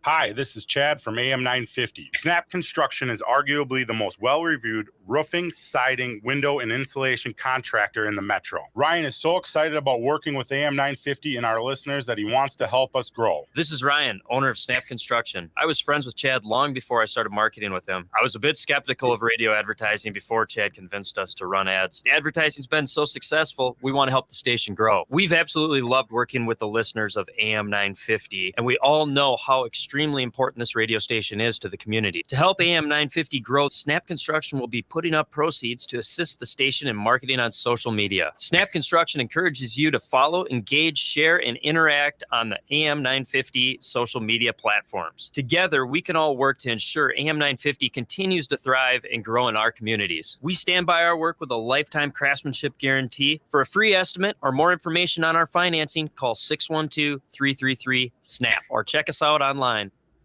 Hi, this is Chad from AM 950. Snap Construction is arguably the most well-reviewed roofing, siding, window, and insulation contractor in the metro. Ryan is so excited about working with AM 950 and our listeners that he wants to help us grow. This is Ryan, owner of Snap Construction. I was friends with Chad long before I started marketing with him. I was a bit skeptical of radio advertising before Chad convinced us to run ads. The advertising's been so successful, we want to help the station grow. We've absolutely loved working with the listeners of AM 950, and we all know how extremely important this radio station is to the community. To help AM 950 grow, Snap Construction will be putting up proceeds to assist the station in marketing on social media. Snap Construction encourages you to follow, engage, share, and interact on the AM 950 social media platforms. Together, we can all work to ensure AM 950 continues to thrive and grow in our communities. We stand by our work with a lifetime craftsmanship guarantee. For a free estimate or more information on our financing, call 612-333-SNAP or check us out online.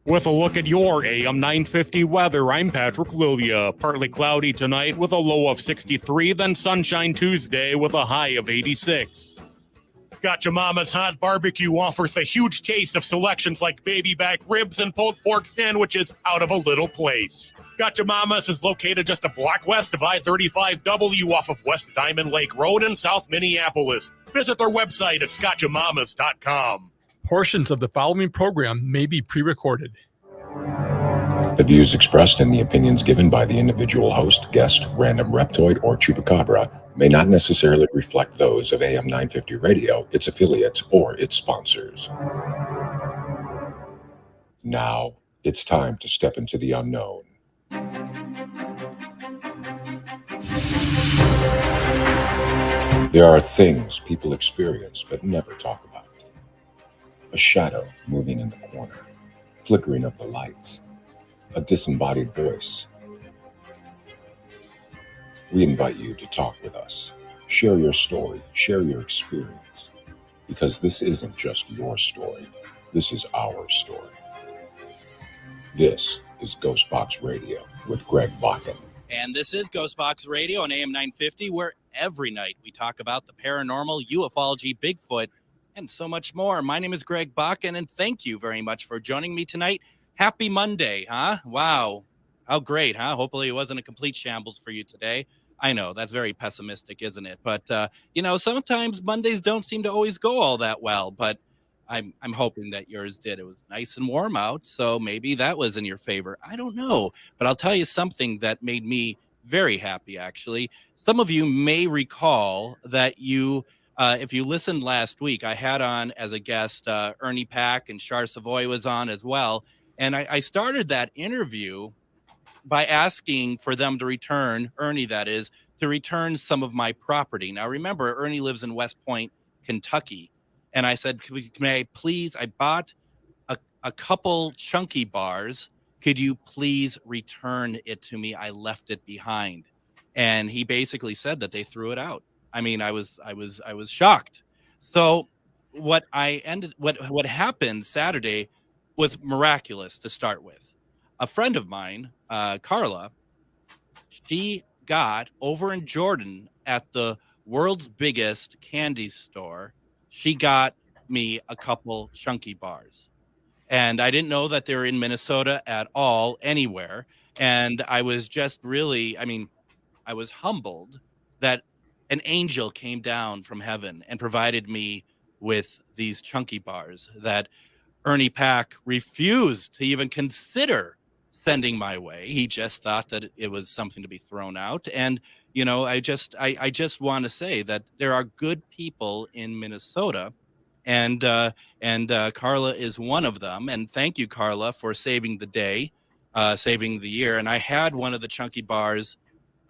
With a look at your AM 950 weather, I'm Patrick Lilia. Partly cloudy tonight with a low of 63, then sunshine Tuesday with a high of 86. Gotcha Mama's Hot Barbecue offers the huge taste of selections like baby back ribs and pulled pork sandwiches out of a little place. Gotcha Mama's is located just a block west of I-35W off of West Diamond Lake Road in South Minneapolis. Visit their website at scotchamamas.com. Portions of the following program may be pre-recorded. The views expressed and the opinions given by the individual host, guest, random reptoid, or chupacabra may not necessarily reflect those of AM 950 Radio, its affiliates, or its sponsors. Now, it's time to step into the unknown. There are things people experience but never talk about. A shadow moving in the corner, flickering of the lights, a disembodied voice. We invite you to talk with us. Share your story, share your experience, because this isn't just your story, this is our story. This is GhostBox Radio with Greg Bakun. And this is GhostBox Radio on AM 950, where every night we talk about the paranormal, ufology, Bigfoot, and so much more. My name is Greg Bakun, and thank you very much for joining me tonight. Happy Monday, huh? Wow. How great, huh? Hopefully it wasn't a complete shambles for you today. I know, that's very pessimistic, isn't it? But, sometimes Mondays don't seem to always go all that well, but I'm hoping that yours did. It was nice and warm out, so maybe that was in your favor. I don't know, but I'll tell you something that made me very happy, actually. Some of you may recall that if you listened last week, I had on as a guest Ernie Pack, and Char Savoy was on as well. And I started that interview by asking for them to return, Ernie that is, to return some of my property. Now, remember, Ernie lives in West Point, Kentucky. And I said, may I please, I bought a couple chunky bars. Could you please return it to me? I left it behind. And he basically said that they threw it out. I mean, I was shocked. So what happened Saturday was miraculous to start with. A friend of mine, Carla, she got over in Jordan at the world's biggest candy store. She got me a couple chunky bars. And I didn't know that they were in Minnesota at all, anywhere. And I was just really, I was humbled that an angel came down from heaven and provided me with these chunky bars that Ernie Pack refused to even consider sending my way. He just thought that it was something to be thrown out. And, I just want to say that there are good people in Minnesota, and Carla is one of them. And thank you, Carla, for saving the day, saving the year. And I had one of the chunky bars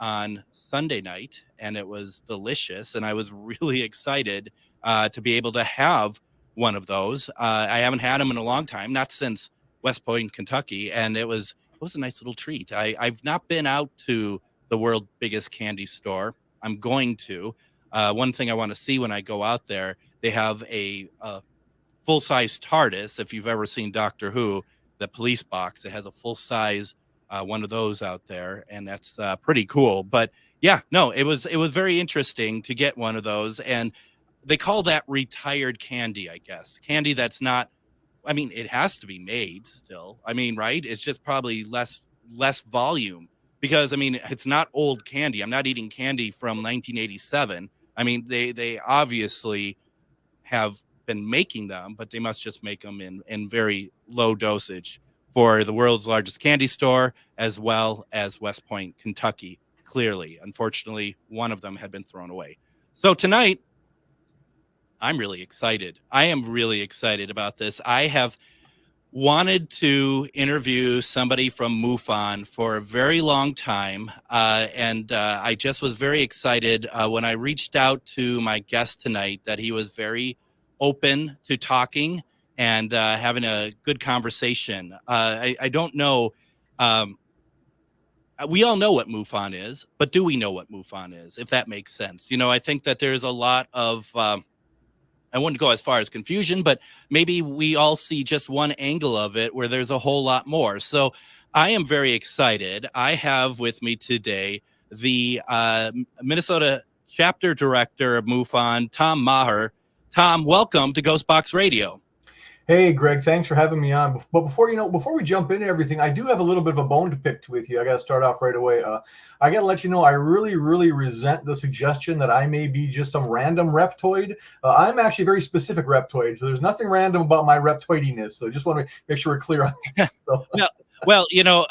on Sunday night, and it was delicious. And I was really excited to be able to have one of those. I haven't had them in a long time, not since West Point, Kentucky. And it was a nice little treat. I've not been out to the world's biggest candy store. I'm going to. One thing I want to see when I go out there, they have a full-size TARDIS. If you've ever seen Doctor Who, the police box, it has a full-size one of those out there, and that's pretty cool. But yeah, no, it was very interesting to get one of those, and they call that retired candy, I guess. Candy that's not I mean, it has to be made still. I mean, right? It's just probably less volume because, I mean, it's not old candy. I'm not eating candy from 1987. I mean, they obviously have been making them, but they must just make them in very low dosage for the world's largest candy store, as well as West Point, Kentucky. Clearly, unfortunately, one of them had been thrown away. So tonight, I'm really excited. I am really excited about this. I have wanted to interview somebody from MUFON for a very long time, and I just was very excited when I reached out to my guest tonight that he was very open to talking and having a good conversation. I don't know. We all know what MUFON is, but do we know what MUFON is, if that makes sense? You know, I think that there's a lot of, I wouldn't go as far as confusion, but maybe we all see just one angle of it where there's a whole lot more. So I am very excited. I have with me today the Minnesota chapter director of MUFON, Tom Maher. Tom, welcome to GhostBox Radio. Hey, Greg, thanks for having me on. But before we jump into everything, I do have a little bit of a bone to pick with you. I got to start off right away. I got to let you know I really, really resent the suggestion that I may be just some random reptoid. I'm actually a very specific reptoid, so there's nothing random about my reptoidiness. So just want to make sure we're clear on that. So. No, well, you know,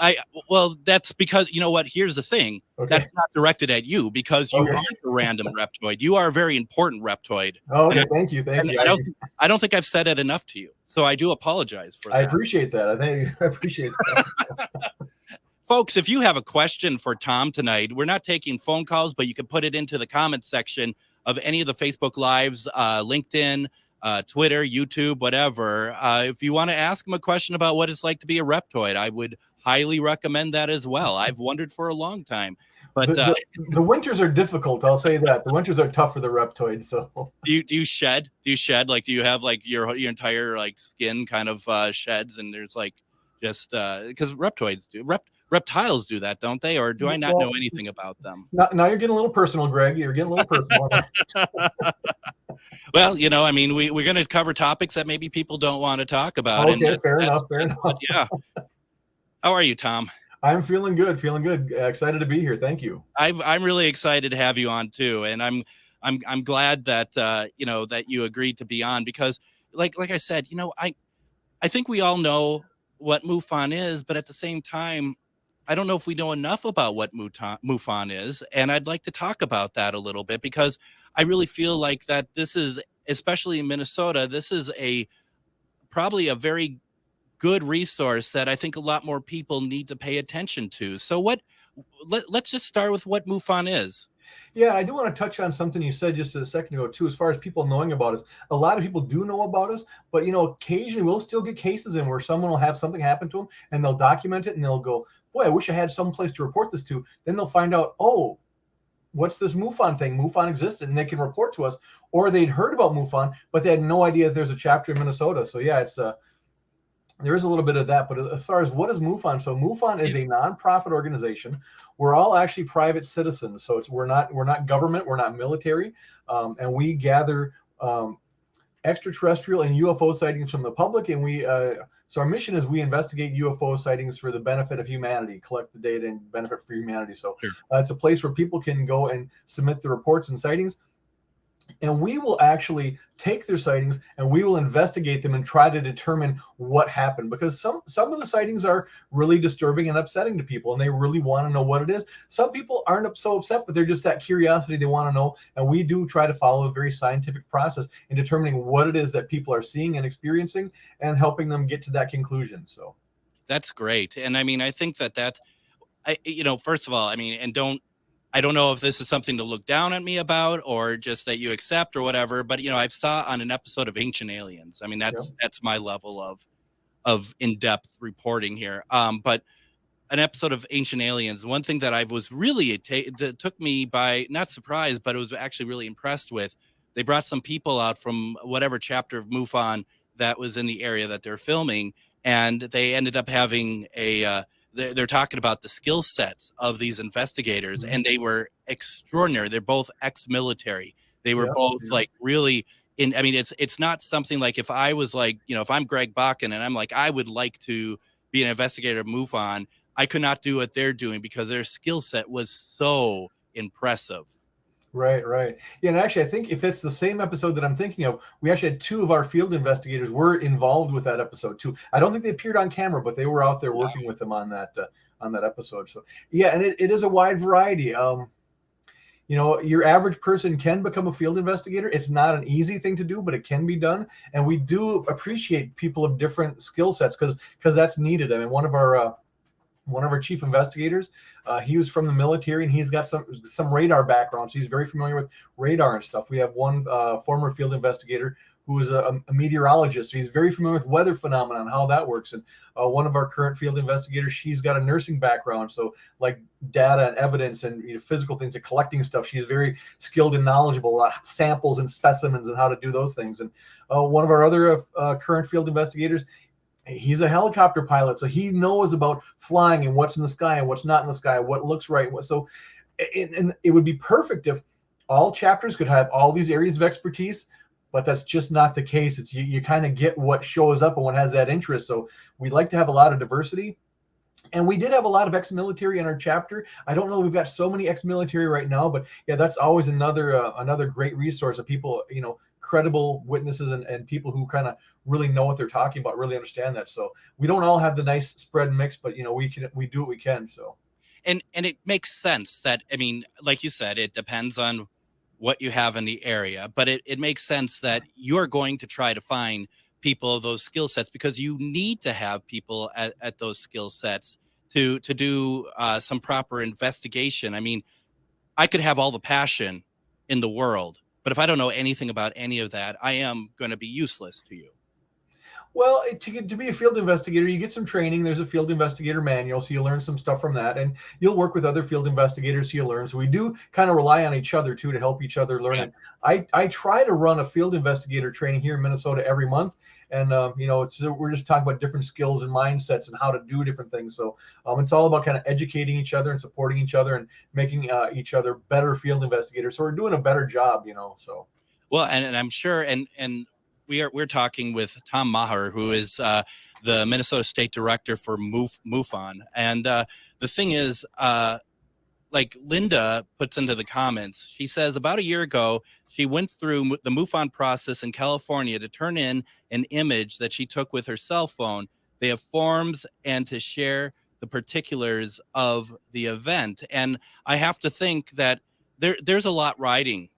that's because, you know what, here's the thing. Okay. That's not directed at you because you aren't a random reptoid. You are a very important reptoid. Oh, okay. Thank you. I don't think I've said it enough to you. So I do apologize for that. I appreciate that. I appreciate that. Folks, if you have a question for Tom tonight, we're not taking phone calls, but you can put it into the comment section of any of the Facebook Lives, LinkedIn, Twitter, YouTube, whatever. If you want to ask him a question about what it's like to be a reptoid, I would highly recommend that as well. I've wondered for a long time. But the winters are difficult. I'll say that the winters are tough for the reptoid. So do you shed? Like, do you have like your entire like skin kind of sheds? And there's like just because reptoids do reptiles do that, don't they? Or do I not know anything about them? Now you're getting a little personal, Greg. You're getting a little personal. Well, you know, I mean, we're going to cover topics that maybe people don't want to talk about. Okay, fair enough. Yeah. How are you, Tom? I'm feeling good. Excited to be here. Thank you. I'm really excited to have you on too, and I'm glad that you know that you agreed to be on because, like I said, you know, I think we all know what MUFON is, but at the same time, I don't know if we know enough about what MUFON is, and I'd like to talk about that a little bit because I really feel like that this is, especially in Minnesota, this is probably a very good resource that I think a lot more people need to pay attention to. So let's just start with what MUFON is. Yeah, I do want to touch on something you said just a second ago too, as far as people knowing about us. A lot of people do know about us, but you know, occasionally we'll still get cases in where someone will have something happen to them and they'll document it and they'll go, boy, I wish I had some place to report this to. Then they'll find out, oh, what's this MUFON thing? MUFON existed and they can report to us. Or they'd heard about MUFON, but they had no idea that there's a chapter in Minnesota. So yeah, it's there is a little bit of that, but as far as what is MUFON, so MUFON is a nonprofit organization. We're all actually private citizens, so we're not government, we're not military, and we gather extraterrestrial and UFO sightings from the public, and so our mission is we investigate UFO sightings for the benefit of humanity, collect the data and benefit for humanity. So it's a place where people can go and submit the reports and sightings. And we will actually take their sightings and we will investigate them and try to determine what happened, because some of the sightings are really disturbing and upsetting to people and they really want to know what it is. Some people aren't so upset, but they're just that curiosity, they want to know. And we do try to follow a very scientific process in determining what it is that people are seeing and experiencing and helping them get to that conclusion. So that's great. And I mean, I think you know, first of all, I mean, I don't know if this is something to look down at me about or just that you accept or whatever, but you know, I've saw on an episode of Ancient Aliens. I mean, that's my level of in-depth reporting here. But an episode of Ancient Aliens, one thing that I was really that took me by not surprised, but it was actually really impressed with. They brought some people out from whatever chapter of MUFON that was in the area that they're filming, and they ended up having they're talking about the skill sets of these investigators, and they were extraordinary. They're both ex-military. They were both like really it's not something like if I was like, if I'm Greg Bakun and I'm like, I would like to be an investigator at MUFON, I could not do what they're doing because their skill set was so impressive. Right. Yeah, and actually, I think if it's the same episode that I'm thinking of, we actually had 2 of our field investigators were involved with that episode too. I don't think they appeared on camera, but they were out there working with them on that episode. So yeah, and it is a wide variety. Your average person can become a field investigator. It's not an easy thing to do, but it can be done. And we do appreciate people of different skill sets because that's needed. I mean, one of our chief investigators, he was from the military and he's got some radar background, so he's very familiar with radar and stuff. We have one former field investigator who is a meteorologist, so he's very familiar with weather phenomena and how that works. And one of our current field investigators, she's got a nursing background, so like data and evidence and physical things and collecting stuff. She's very skilled and knowledgeable about samples and specimens and how to do those things. And one of our other current field investigators, he's a helicopter pilot, so he knows about flying and what's in the sky and what's not in the sky, what looks right. So and it would be perfect if all chapters could have all these areas of expertise, but that's just not the case. It's you kind of get what shows up and what has that interest. So we like to have a lot of diversity. And we did have a lot of ex-military in our chapter. I don't know we've got so many ex-military right now, but yeah, that's always another great resource of people, credible witnesses and people who kind of really know what they're talking about, really understand that. So we don't all have the nice spread and mix, but we do what we can. So and it makes sense that, I mean, like you said, it depends on what you have in the area, but it makes sense that you're going to try to find people of those skill sets because you need to have people at those skill sets to do some proper investigation. I mean, I could have all the passion in the world, but if I don't know anything about any of that, I am going to be useless to you. Well, to be a field investigator, you get some training. There's a field investigator manual, so you learn some stuff from that, and you'll work with other field investigators, so you learn. So we do kind of rely on each other too to help each other learn. Yeah. I try to run a field investigator training here in Minnesota every month, and we're just talking about different skills and mindsets and how to do different things. So it's all about kind of educating each other and supporting each other and making each other better field investigators. So we're doing a better job, So well, and I'm sure, and we're talking with Tom Maher, who is the Minnesota State Director for MUFON. And the thing is, like Linda puts into the comments, she says about a year ago, she went through the MUFON process in California to turn in an image that she took with her cell phone. They have forms and to share the particulars of the event. And I have to think that there's a lot riding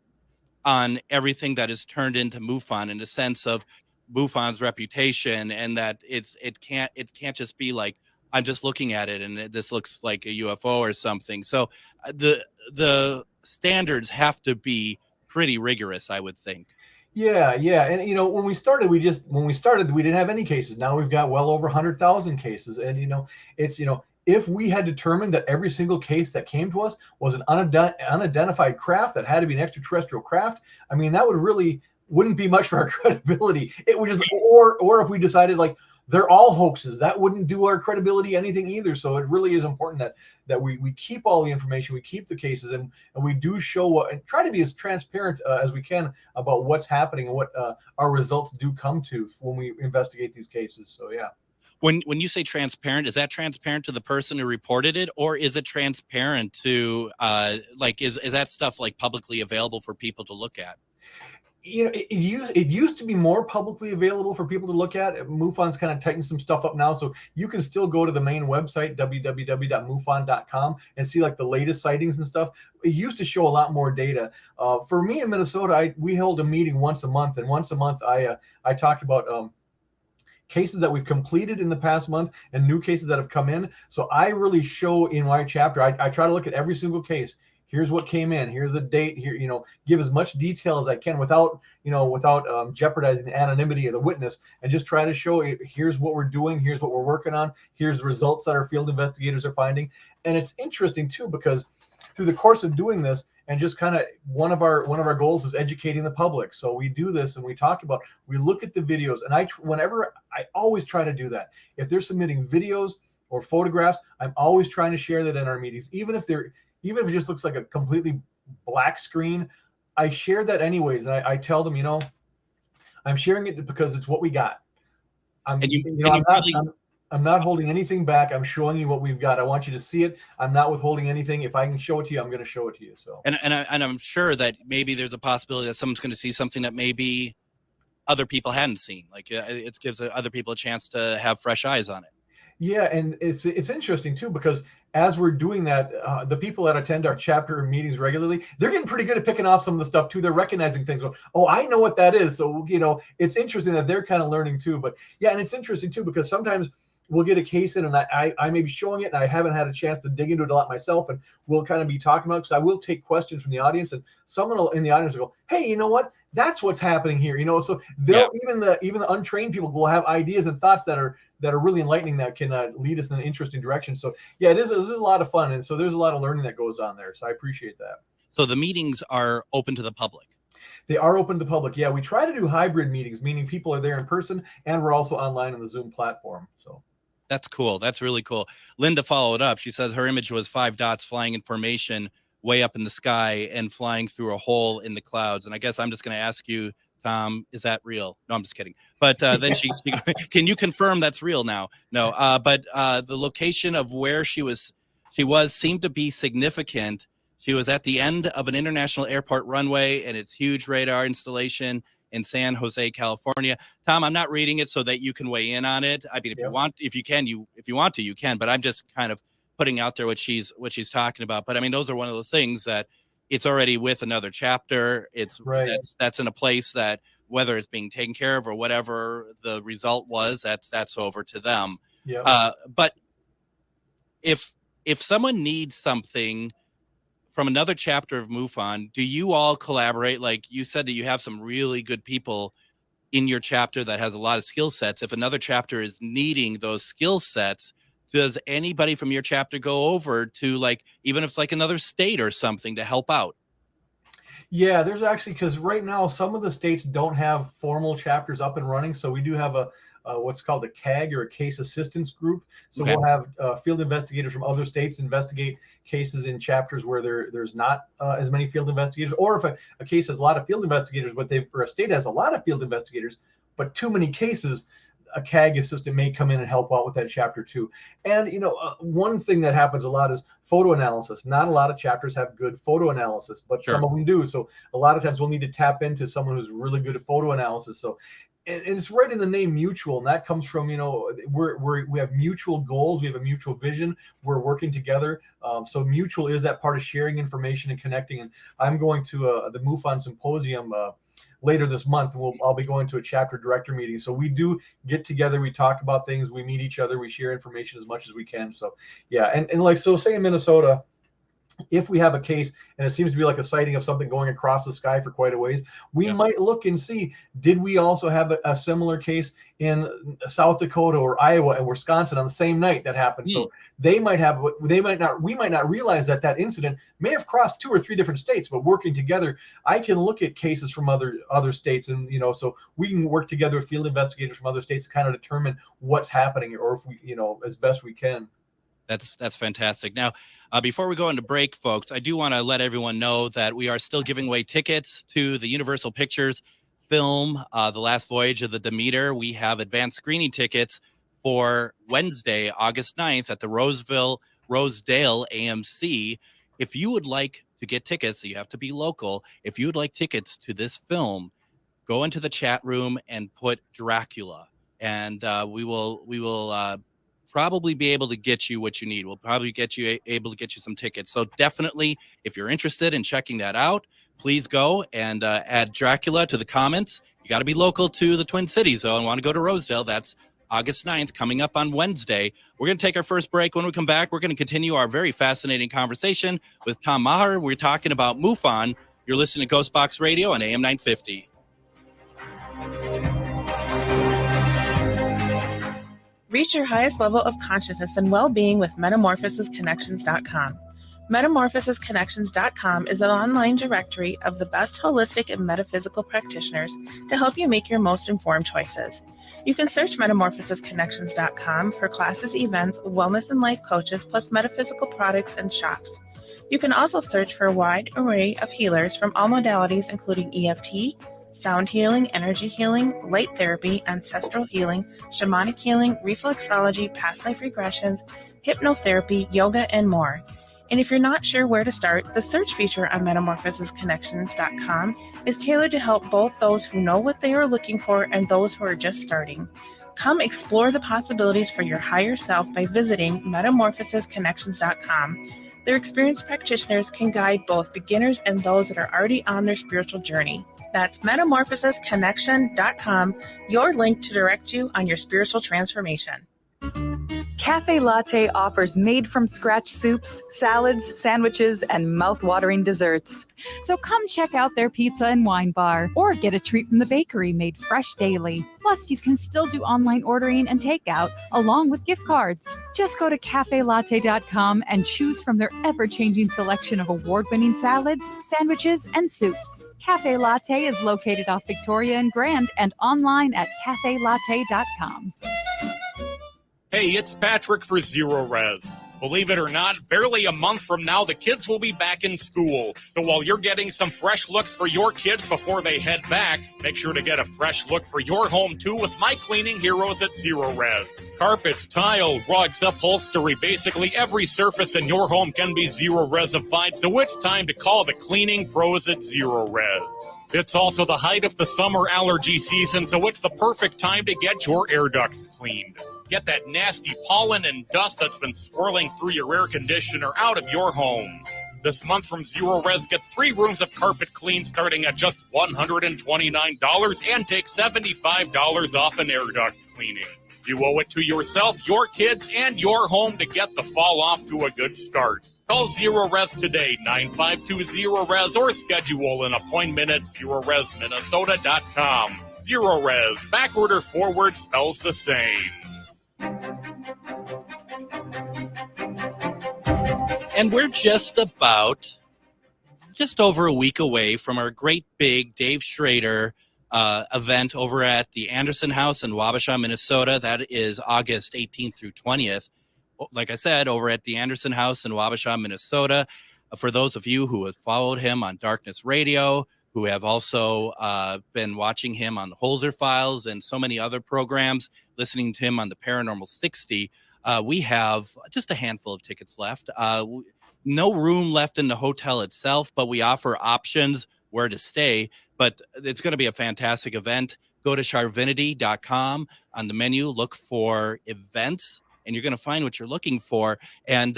on everything that is turned into MUFON in the sense of MUFON's reputation, and that it can't just be like, I'm just looking at it and this looks like a UFO or something. So the standards have to be pretty rigorous, I would think. Yeah. And when we started, we didn't have any cases. Now we've got well over 100,000 cases, and it's if we had determined that every single case that came to us was an unidentified craft that had to be an extraterrestrial craft, I mean, that wouldn't be much for our credibility. It would just, or if we decided like they're all hoaxes, that wouldn't do our credibility anything either. So it really is important that we keep all the information, we keep the cases, and we do show and try to be as transparent as we can about what's happening and what our results do come to when we investigate these cases. So yeah. When you say transparent, is that transparent to the person who reported it, or is it transparent to is that stuff like publicly available for people to look at? It used to be more publicly available for people to look at. MUFON's kind of tightened some stuff up now, so you can still go to the main website, www.mufon.com, and see like the latest sightings and stuff. It used to show a lot more data. For me in Minnesota, we held a meeting once a month, and once a month I talk about cases that we've completed in the past month and new cases that have come in. So I really show in my chapter, I try to look at every single case. Here's what came in. Here's the date. Here, give as much detail as I can without jeopardizing the anonymity of the witness, and just try to show here's what we're doing. Here's what we're working on. Here's the results that our field investigators are finding. And it's interesting too, because through the course of doing this, and just kind of one of our goals is educating the public. So we do this and we look at the videos, and I always try to do that. If they're submitting videos or photographs, I'm always trying to share that in our meetings, even if it just looks like a completely black screen. I share that anyways, and I tell them, I'm sharing it because it's what we got. I'm not holding anything back. I'm showing you what we've got. I want you to see it. I'm not withholding anything. If I can show it to you, I'm going to show it to you. So, and I'm sure that maybe there's a possibility that someone's going to see something that maybe other people hadn't seen. Like it gives other people a chance to have fresh eyes on it. Yeah, and it's interesting too, because as we're doing that, the people that attend our chapter meetings regularly, they're getting pretty good at picking off some of the stuff too. They're recognizing things. Oh, I know what that is. So, it's interesting that they're kind of learning too. But yeah, and it's interesting too, because sometimes we'll get a case in and I may be showing it and I haven't had a chance to dig into it a lot myself, and we'll kind of be talking about it, because I will take questions from the audience, and someone in the audience will go, hey, you know what? That's what's happening here. So they'll even the untrained people will have ideas and thoughts that are really enlightening, that can lead us in an interesting direction. So yeah, it is a lot of fun, and so there's a lot of learning that goes on there. So I appreciate that. So the meetings are open to the public. They are open to the public. Yeah, we try to do hybrid meetings, meaning people are there in person, and we're also online on the Zoom platform. So that's cool. That's really cool. Linda followed up. She said her image was 5 dots flying in formation way up in the sky and flying through a hole in the clouds. And I guess I'm just going to ask you, Tom, is that real? No, I'm just kidding. But then she can you confirm that's real now? No. But the location of where she was seemed to be significant. She was at the end of an international airport runway and its huge radar installation in San Jose, California. Tom, I'm not reading it so that you can weigh in on it. I mean, if you want to, you can. But I'm just kind of putting out there what she's talking about. But I mean, those are one of those things that it's already with another chapter. It's right. That's in a place that, whether it's being taken care of or whatever the result was, that's over to them. Yeah. But if someone needs something from another chapter of MUFON, do you all collaborate? Like you said that you have some really good people in your chapter that has a lot of skill sets. If another chapter is needing those skill sets, does anybody from your chapter go over to, like, even if it's like another state or something, to help out? Yeah, there's actually, because right now some of the states don't have formal chapters up and running. So we do have a what's called a CAG, or a case assistance group. So okay. We'll have field investigators from other states investigate cases in chapters where there's not as many field investigators, or if a case has a lot of field investigators, or a state has a lot of field investigators, but too many cases, a CAG assistant may come in and help out with that chapter too. And, one thing that happens a lot is photo analysis. Not a lot of chapters have good photo analysis, but sure. Some of them do. So a lot of times we'll need to tap into someone who's really good at photo analysis. So, and it's right in the name mutual. And that comes from, we have mutual goals. We have a mutual vision. We're working together. So mutual is that part of sharing information and connecting. And I'm going to the MUFON Symposium later this month. I'll be going to a chapter director meeting. So we do get together, we talk about things, we meet each other, we share information as much as we can. So yeah, and like, so say in Minnesota, if we have a case and it seems to be like a sighting of something going across the sky for quite a ways, we might look and see, did we also have a similar case in South Dakota or Iowa and Wisconsin on the same night that happened? So we might not realize that incident may have crossed 2 or 3 different states, but working together, I can look at cases from other states, and so we can work together with field investigators from other states to kind of determine what's happening, or if we, as best we can. That's fantastic. Now, before we go into break, folks, I do want to let everyone know that we are still giving away tickets to the Universal Pictures film, The Last Voyage of the Demeter. We have advanced screening tickets for Wednesday, August 9th at the Rosedale AMC. If you would like to get tickets, so you have to be local. If you would like tickets to this film, go into the chat room and put Dracula, and we will probably be able to get you what you need. We'll probably able to get you some tickets. So definitely, if you're interested in checking that out, please go and add Dracula to the comments. You got to be local to the Twin Cities, though, and want to go to Rosedale. That's August 9th, coming up on Wednesday. We're going to take our first break. When we come back, we're going to continue our very fascinating conversation with Tom Maher. We're talking about MUFON. You're listening to GhostBox Radio on AM 950. Reach your highest level of consciousness and well-being with MetamorphosisConnections.com. MetamorphosisConnections.com is an online directory of the best holistic and metaphysical practitioners to help you make your most informed choices. You can search MetamorphosisConnections.com for classes, events, wellness and life coaches, plus metaphysical products and shops. You can also search for a wide array of healers from all modalities, including EFT, sound healing, energy healing, light therapy, ancestral healing, shamanic healing, reflexology, past life regressions, hypnotherapy, yoga, and more. And if you're not sure where to start, the search feature on metamorphosisconnections.com is tailored to help both those who know what they are looking for and those who are just starting. Come explore the possibilities for your higher self by visiting metamorphosisconnections.com. Their experienced practitioners can guide both beginners and those that are already on their spiritual journey. That's metamorphosisconnection.com, your link to direct you on your spiritual transformation. Cafe Latte offers made-from-scratch soups, salads, sandwiches, and mouth-watering desserts. So come check out their pizza and wine bar, or get a treat from the bakery made fresh daily. Plus, you can still do online ordering and takeout, along with gift cards. Just go to cafelatte.com and choose from their ever-changing selection of award-winning salads, sandwiches, and soups. Cafe Latte is located off Victoria and Grand and online at cafelatte.com. Hey, it's Patrick for Zero Res. Believe it or not, barely a month from now, the kids will be back in school. So while you're getting some fresh looks for your kids before they head back, make sure to get a fresh look for your home, too, with my cleaning heroes at Zero Res. Carpets, tile, rugs, upholstery, basically every surface in your home can be Zero Resified, so it's time to call the cleaning pros at Zero Res. It's also the height of the summer allergy season, so it's the perfect time to get your air ducts cleaned. Get that nasty pollen and dust that's been swirling through your air conditioner out of your home. This month from Zero Res, get 3 rooms of carpet cleaned starting at just $129 and take $75 off an air duct cleaning. You owe it to yourself, your kids, and your home to get the fall off to a good start. Call Zero Res today, 952-ZERO-RES, or schedule an appointment at ZeroResMinnesota.com. Zero Res, backward or forward spells the same. And we're just over a week away from our great big Dave Schrader event over at the Anderson House in Wabasha, Minnesota. That is August 18th through 20th. Like I said, over at the Anderson House in Wabasha, Minnesota. For those of you who have followed him on Darkness Radio, who have also been watching him on the Holzer Files and so many other programs, listening to him on the Paranormal 60, we have just a handful of tickets left. No room left in the hotel itself, but we offer options where to stay. But it's going to be a fantastic event. Go to charvinity.com. On the menu, look for events, and you're going to find what you're looking for. And,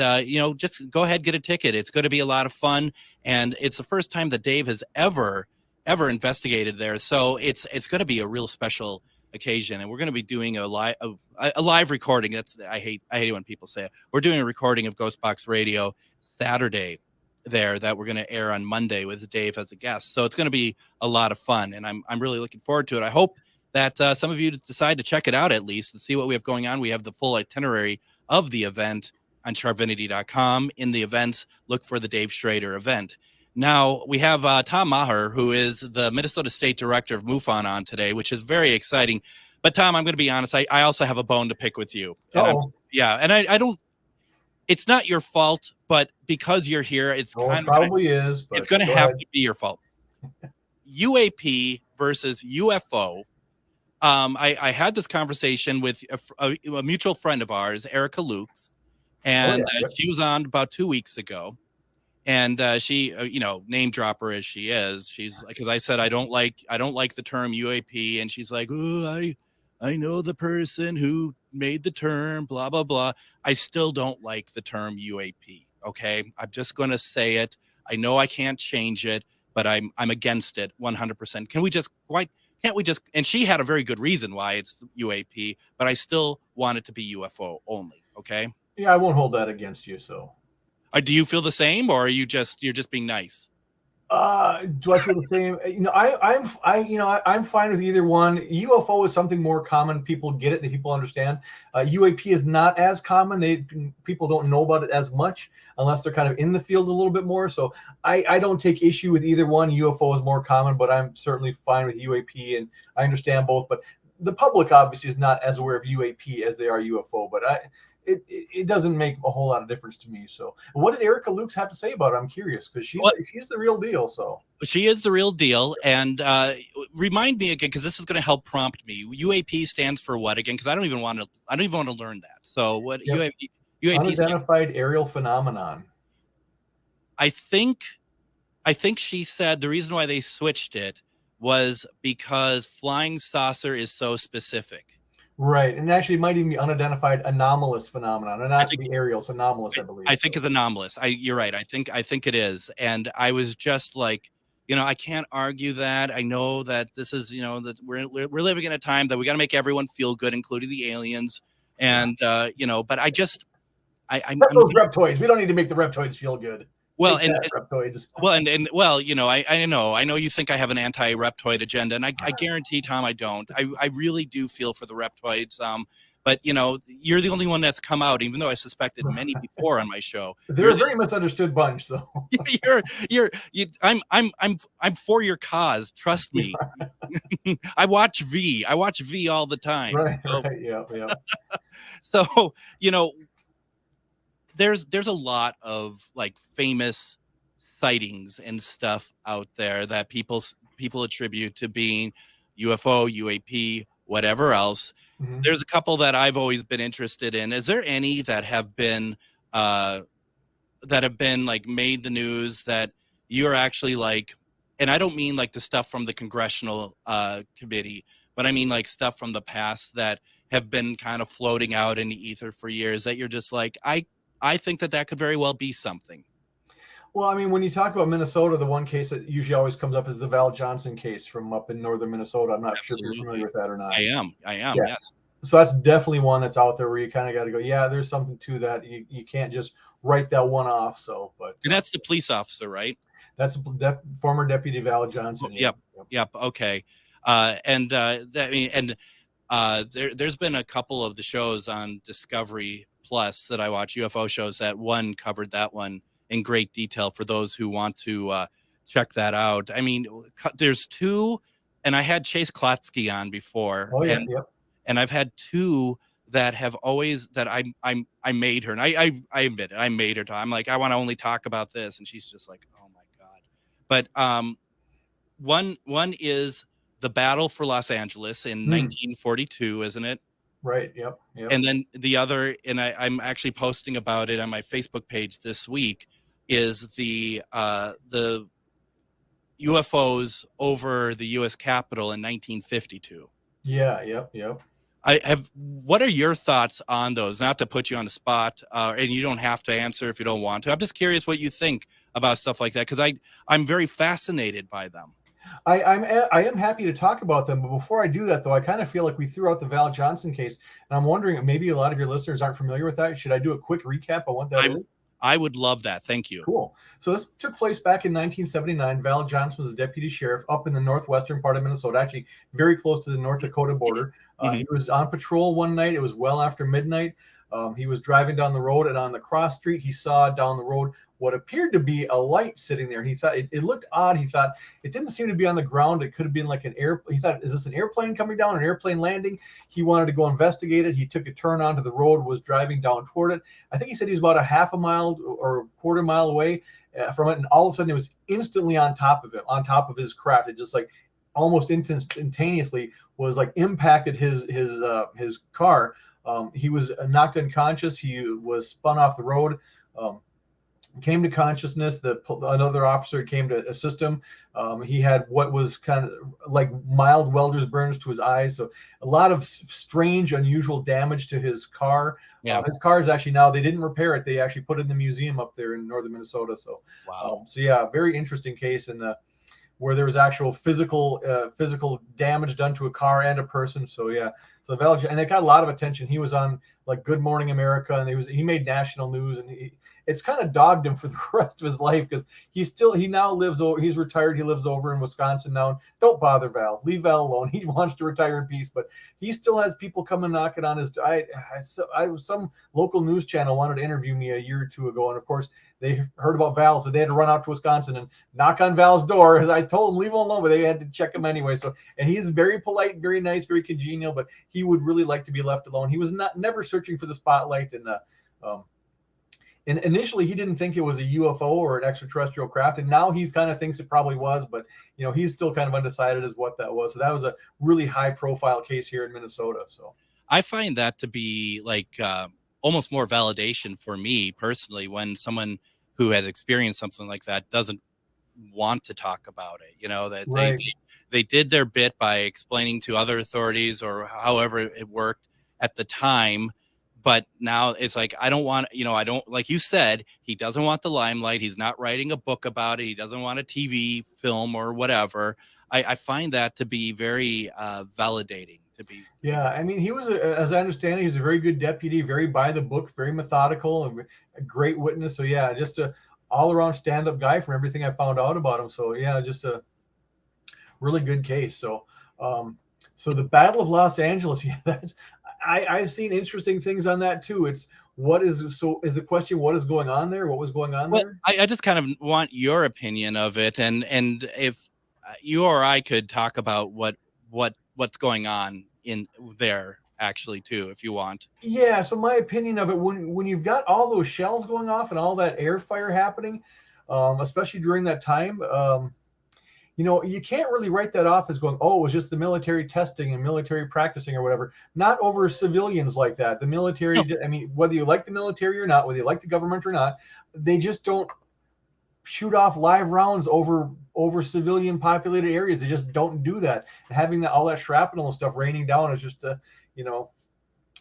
just go ahead, get a ticket. It's going to be a lot of fun. And it's the first time that Dave has ever investigated there. So it's going to be a real special occasion. And we're going to be doing a live recording. I hate it when people say it. We're doing a recording of GhostBox Radio Saturday there that we're going to air on Monday with Dave as a guest. So it's going to be a lot of fun. And I'm really looking forward to it. I hope that some of you decide to check it out at least and see what we have going on. We have the full itinerary of the event on charvinity.com. In the events, look for the Dave Schrader event. Now, we have Tom Maher, who is the Minnesota State Director of MUFON on today, which is very exciting. But, Tom, I'm going to be honest. I also have a bone to pick with you. And I don't – it's not your fault, but because you're here, it's kind of – probably is. But it's going to have to be your fault. UAP versus UFO. I had this conversation with a mutual friend of ours, Erica Lukes, and she was on about 2 weeks ago. And she, name dropper as she is, she's like, because I said I don't like the term UAP, and she's like, oh, I know the person who made the term, blah blah blah. I still don't like the term UAP. Okay, I'm just going to say it. I know I can't change it, but I'm against it 100%. Can't we just? And she had a very good reason why it's UAP, but I still want it to be UFO only. Okay. Yeah, I won't hold that against you. So. Do you feel the same, or are you're just being nice? Do I feel the same? I'm fine with either one. UFO is something more common. People get it. People understand. UAP is not as common. People don't know about it as much unless they're kind of in the field a little bit more. So I don't take issue with either one. UFO is more common, but I'm certainly fine with UAP, and I understand both. But the public obviously is not as aware of UAP as they are UFO. But it doesn't make a whole lot of difference to me. So what did Erica Lukes have to say about it? I'm curious, because she's the real deal. So she is the real deal. And remind me again, because this is going to help prompt me. UAP stands for what again? Because I don't even want to learn that. So what UAP unidentified aerial phenomenon. I think she said the reason why they switched it was because flying saucer is so specific. Right. And actually it might even be unidentified anomalous phenomenon. And not the aerial, it's anomalous, I believe. I think it's anomalous. You're right. I think it is. And I was just like, I can't argue that. I know that this is, that we're living in a time that we got to make everyone feel good, including the aliens. And, but I just, I'm those reptoids. We don't need to make the reptoids feel good. Well, I know you think I have an anti-reptoid agenda, and I guarantee, Tom, I don't. I really do feel for the reptoids. But you're the only one that's come out, even though I suspected many before on my show. They're a very misunderstood bunch. So I'm for your cause. Trust me. I watch V all the time. Right. So, right. Yeah. So there's a lot of like famous sightings and stuff out there that people attribute to being UFO, UAP, whatever else. Mm-hmm. There's a couple that I've always been interested in. Is there any that have been like made the news that you're actually like, and I don't mean like the stuff from the congressional committee, but I mean like stuff from the past that have been kind of floating out in the ether for years that you're just like, I think that could very well be something. Well, I mean, when you talk about Minnesota, the one case that usually always comes up is the Val Johnson case from up in northern Minnesota. I'm not sure if you're familiar with that or not. I am, yes. So that's definitely one that's out there where you kind of got to go, yeah, there's something to that. You can't just write that one off. So, but and that's the police officer, right? That's former Deputy Val Johnson. Yep. Okay. There's been a couple of the shows on Discovery Plus that I watch, UFO shows, that one covered that one in great detail for those who want to check that out. I mean, there's two, and I had Chase Klotsky on before. Oh, yeah, and I've had two that have always, that I made her, and I admit it, I made her talk. I'm like, I want to only talk about this, and she's just like, oh my God. But one is the battle for Los Angeles in 1942, isn't it? Right. Yep. And then the other, and I'm actually posting about it on my Facebook page this week, is the UFOs over the U.S. Capitol in 1952. Yeah. Yep. What are your thoughts on those? Not to put you on the spot, and you don't have to answer if you don't want to. I'm just curious what you think about stuff like that, because I'm very fascinated by them. I am happy to talk about them, but before I do that, though, I kind of feel like we threw out the Val Johnson case, and I'm wondering, maybe a lot of your listeners aren't familiar with that. Should I do a quick recap on what that is? I would love that. Thank you. Cool. So this took place back in 1979. Val Johnson was a deputy sheriff up in the northwestern part of Minnesota, actually very close to the North Dakota border. He was on patrol one night. It was well after midnight. He was driving down the road, and on the cross street, he saw down the road what appeared to be a light sitting there. He thought it looked odd. He thought it didn't seem to be on the ground. It could have been like an airplane. He thought, is this an airplane coming down, an airplane landing? He wanted to go investigate it. He took a turn onto the road, was driving down toward it. I think he said he was about a half a mile or a quarter mile away from it. And all of a sudden it was instantly on top of him, on top of his craft. It just like almost instantaneously was like impacted his car. He was knocked unconscious. He was spun off the road. Came to consciousness. Another officer came to assist him. He had what was kind of like mild welder's burns to his eyes. So a lot of strange, unusual damage to his car. Yeah. His car is actually now, they didn't repair it. They actually put it in the museum up there in northern Minnesota. So, wow. Very interesting case. And where there was actual physical damage done to a car and a person. So and it got a lot of attention. He was on like Good Morning America, and he made national news, and it's kind of dogged him for the rest of his life, because he now lives over. He's retired. He lives over in Wisconsin now. Don't bother Val. Leave Val alone. He wants to retire in peace, but he still has people coming knocking on his. Some local news channel wanted to interview me a year or two ago, and of course they heard about Val, so they had to run out to Wisconsin and knock on Val's door. As I told him, leave him alone, but they had to check him anyway. So, and he's very polite, very nice, very congenial, but he would really like to be left alone. He was never searching for the spotlight, and And initially, he didn't think it was a UFO or an extraterrestrial craft, and now he's kind of thinks it probably was, but he's still kind of undecided as what that was. So that was a really high-profile case here in Minnesota. So I find that to be like almost more validation for me personally when someone who has experienced something like that doesn't want to talk about it. That right. they did their bit by explaining to other authorities or however it worked at the time. But now it's like, I don't want, I don't, like you said, he doesn't want the limelight. He's not writing a book about it. He doesn't want a TV film or whatever. I find that to be very validating. Yeah, I mean, he was, as I understand it, he's a very good deputy, very by the book, very methodical, and a great witness. So yeah, just a all-around stand-up guy from everything I found out about him. So yeah, just a really good case. So so the Battle of Los Angeles, yeah, I've seen interesting things on that too. Is the question, what is going on there? What was going on there? I just kind of want your opinion of it, and if you or I could talk about what's going on in there actually too, if you want. Yeah. So my opinion of it, when you've got all those shells going off and all that air fire happening, especially during that time, you can't really write that off as going, oh, it was just the military testing and military practicing or whatever. Not over civilians like that. The military, no. I mean, whether you like the military or not, whether you like the government or not, they just don't shoot off live rounds over civilian populated areas. They just don't do that. And having all that shrapnel and stuff raining down is just,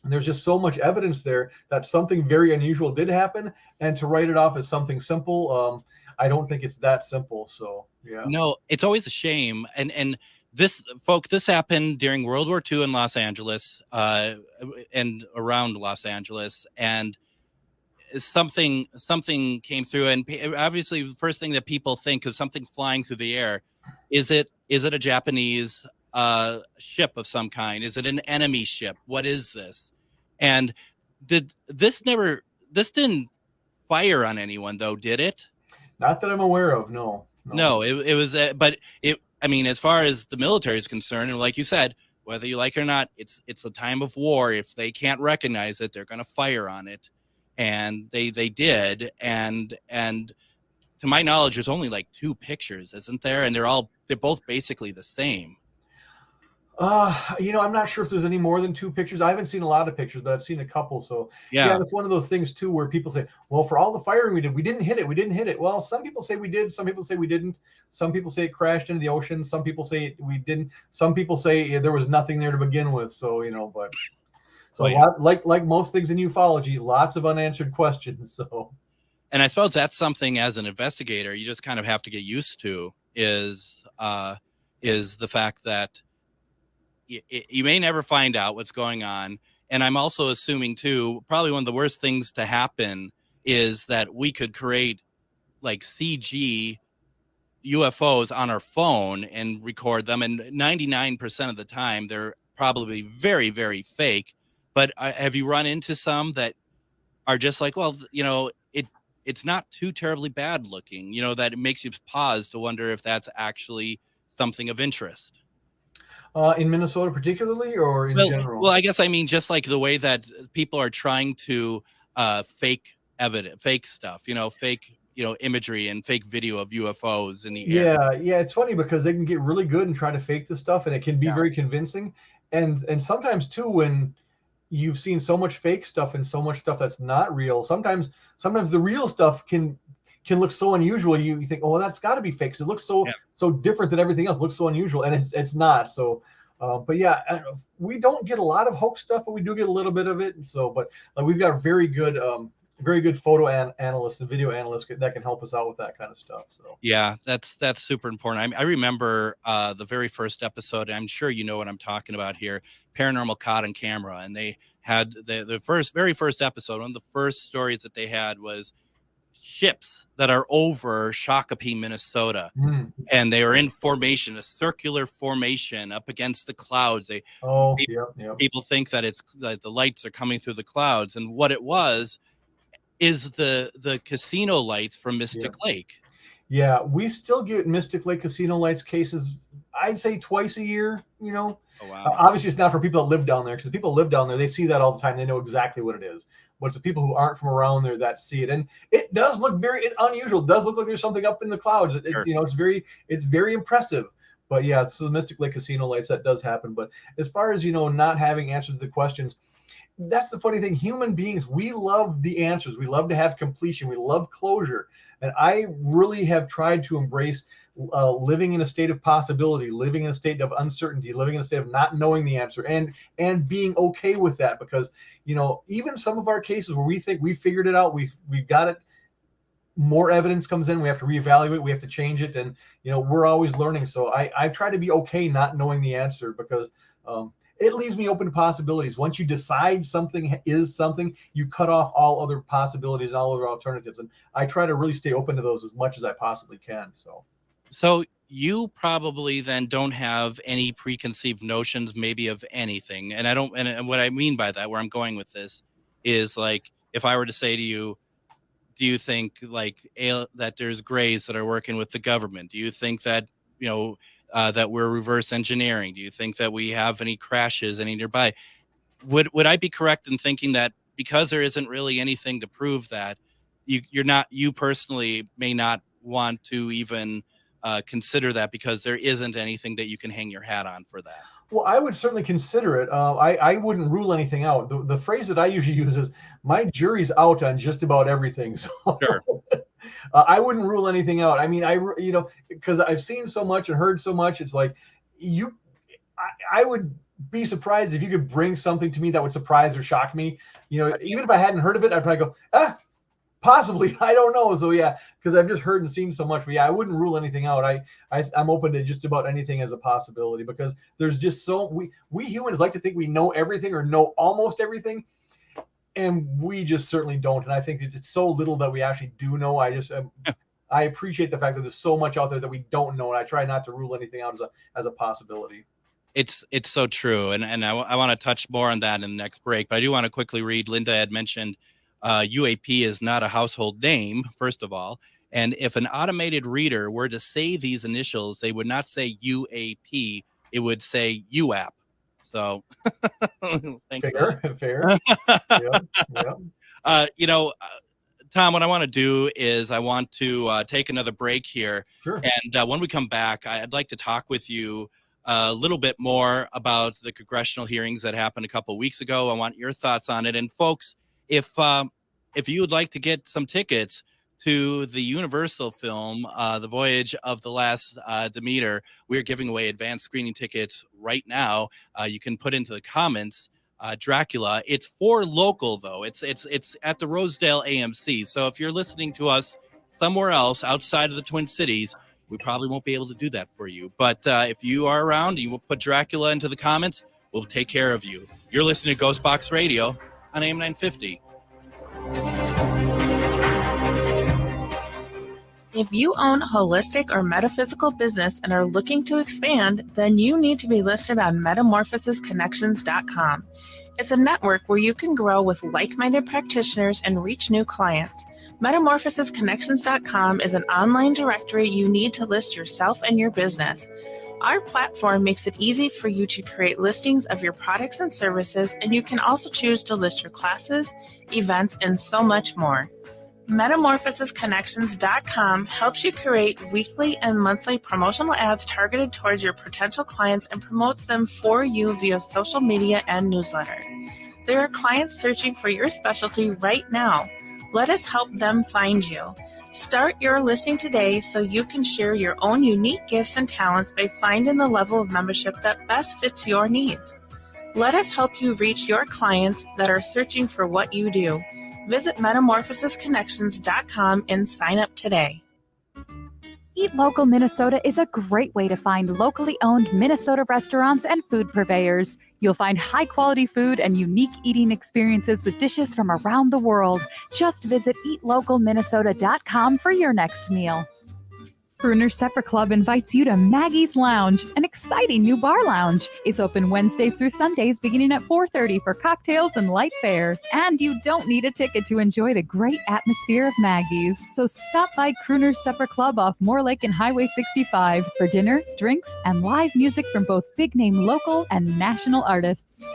there's just so much evidence there that something very unusual did happen. And to write it off as something simple, I don't think it's that simple. So, yeah. No, it's always a shame. And this happened during World War II in Los Angeles and around Los Angeles. And something came through. And obviously, the first thing that people think is something's flying through the air. Is it a Japanese ship of some kind? Is it an enemy ship? What is this? And this didn't fire on anyone, though, did it? Not that I'm aware of, no. No, it was, but I mean, as far as the military is concerned, and like you said, whether you like it or not, it's a time of war. If they can't recognize it, they're going to fire on it, and they did, and to my knowledge, there's only like 2 pictures, isn't there? And they're both basically the same. I'm not sure if there's any more than 2 pictures. I haven't seen a lot of pictures, but I've seen a couple. So yeah, it's one of those things too, where people say, well, for all the firing we did, we didn't hit it. Well, some people say we did. Some people say we didn't. Some people say it crashed into the ocean. Some people say we didn't. Some people say there was nothing there to begin with. So, but like most things in ufology, lots of unanswered questions. So, and I suppose that's something as an investigator, you just kind of have to get used to is the fact that you may never find out what's going on. And I'm also assuming too, probably one of the worst things to happen is that we could create like CG UFOs on our phone and record them. And 99% of the time, they're probably very, very fake. But have you run into some that are just like, well, it's not too terribly bad looking, that it makes you pause to wonder if that's actually something of interest? In Minnesota particularly, or in general? Well, I guess I mean just like the way that people are trying to fake evidence, fake stuff, fake, imagery and fake video of UFOs in the air. Yeah. It's funny because they can get really good and try to fake this stuff, and it can be very convincing. And sometimes too, when you've seen so much fake stuff and so much stuff that's not real, sometimes the real stuff can look so unusual. You think, oh, that's got to be fake because it looks so different than everything else. It looks so unusual, and it's not. So, but yeah, we don't get a lot of hoax stuff, but we do get a little bit of it. So, but we've got very good photo analysts and video analysts that can help us out with that kind of stuff. So yeah, that's super important. I remember the very first episode. I'm sure you know what I'm talking about here. Paranormal Caught on Camera, and they had the very first episode. One of the first stories that they had was ships that are over Shakopee, Minnesota, and they are in formation, a circular formation up against the clouds. People think that it's that the lights are coming through the clouds, and what it was is the casino lights from Mystic Lake. Yeah, we still get Mystic Lake casino lights cases, I'd say twice a year, Oh, wow. Obviously, it's not for people that live down there, because the people that live down there, they see that all the time. They know exactly what it is. but it's the people who aren't from around there that see it. And it does look very unusual. It does look like there's something up in the clouds. It's very impressive. But yeah, it's the Mystic Lake Casino lights, that does happen. But as far as, not having answers to the questions, that's the funny thing. Human beings, we love the answers. We love to have completion. We love closure. And I really have tried to embrace living in a state of possibility, living in a state of uncertainty, living in a state of not knowing the answer, and being okay with that. Because, even some of our cases where we think we figured it out, we've got it, more evidence comes in, we have to reevaluate, we have to change it. And, we're always learning. So I try to be okay not knowing the answer, because it leaves me open to possibilities. Once you decide something is something, you cut off all other possibilities, all other alternatives. And I try to really stay open to those as much as I possibly can. So you probably then don't have any preconceived notions maybe of anything. And and what I mean by that, where I'm going with this, is like, if I were to say to you, do you think that there's grays that are working with the government? Do you think that, that we're reverse engineering? Do you think that we have any crashes any nearby? Would I be correct in thinking that because there isn't really anything to prove that, you personally may not want to even consider that, because there isn't anything that you can hang your hat on for that? Well, I would certainly consider it. I wouldn't rule anything out. The phrase that I usually use is, my jury's out on just about everything. So sure. I wouldn't rule anything out. I mean, because I've seen so much and heard so much, it's like I would be surprised if you could bring something to me that would surprise or shock me. Even if I hadn't heard of it, I'd probably go, possibly, I don't know. So yeah, because I've just heard and seen so much. But yeah, I wouldn't rule anything out. I'm open to just about anything as a possibility, because there's just we humans like to think we know everything or know almost everything, and we just certainly don't. And I think that it's so little that we actually do know. I appreciate the fact that there's so much out there that we don't know, and I try not to rule anything out as a possibility. It's so true, and I want to touch more on that in the next break. But I do want to quickly read. Linda had mentioned UAP is not a household name, first of all. And if an automated reader were to say these initials, they would not say UAP. It would say UAP. So thanks. Fair. Yeah. Tom, what I want to do is I want to take another break here. Sure. And when we come back, I'd like to talk with you a little bit more about the congressional hearings that happened a couple of weeks ago. I want your thoughts on it. And folks, if you would like to get some tickets to the Universal film, The Voyage of the Last Demeter, we're giving away advanced screening tickets right now. You can put into the comments Dracula. It's for local, though. It's at the Rosedale AMC. So if you're listening to us somewhere else outside of the Twin Cities, we probably won't be able to do that for you. But if you are around, you will put Dracula into the comments, we'll take care of you. You're listening to GhostBox Radio on AM 950. If you own a holistic or metaphysical business and are looking to expand, then you need to be listed on metamorphosisconnections.com. It's a network where you can grow with like-minded practitioners and reach new clients. Metamorphosisconnections.com is an online directory you need to list yourself and your business. Our platform makes it easy for you to create listings of your products and services, and you can also choose to list your classes, events, and so much more. Metamorphosisconnections.com helps you create weekly and monthly promotional ads targeted towards your potential clients and promotes them for you via social media and newsletter. There are clients searching for your specialty right now. Let us help them find you. Start your listing today so you can share your own unique gifts and talents by finding the level of membership that best fits your needs. Let us help you reach your clients that are searching for what you do. Visit metamorphosisconnections.com and sign up today. Eat Local Minnesota is a great way to find locally owned Minnesota restaurants and food purveyors. You'll find high-quality food and unique eating experiences with dishes from around the world. Just visit eatlocalminnesota.com for your next meal. Crooner Supper Club invites you to Maggie's Lounge, an exciting new bar lounge. It's open Wednesdays through Sundays beginning at 4:30 for cocktails and light fare. And you don't need a ticket to enjoy the great atmosphere of Maggie's. So stop by Crooner Supper Club off Moore Lake and Highway 65 for dinner, drinks, and live music from both big-name local and national artists.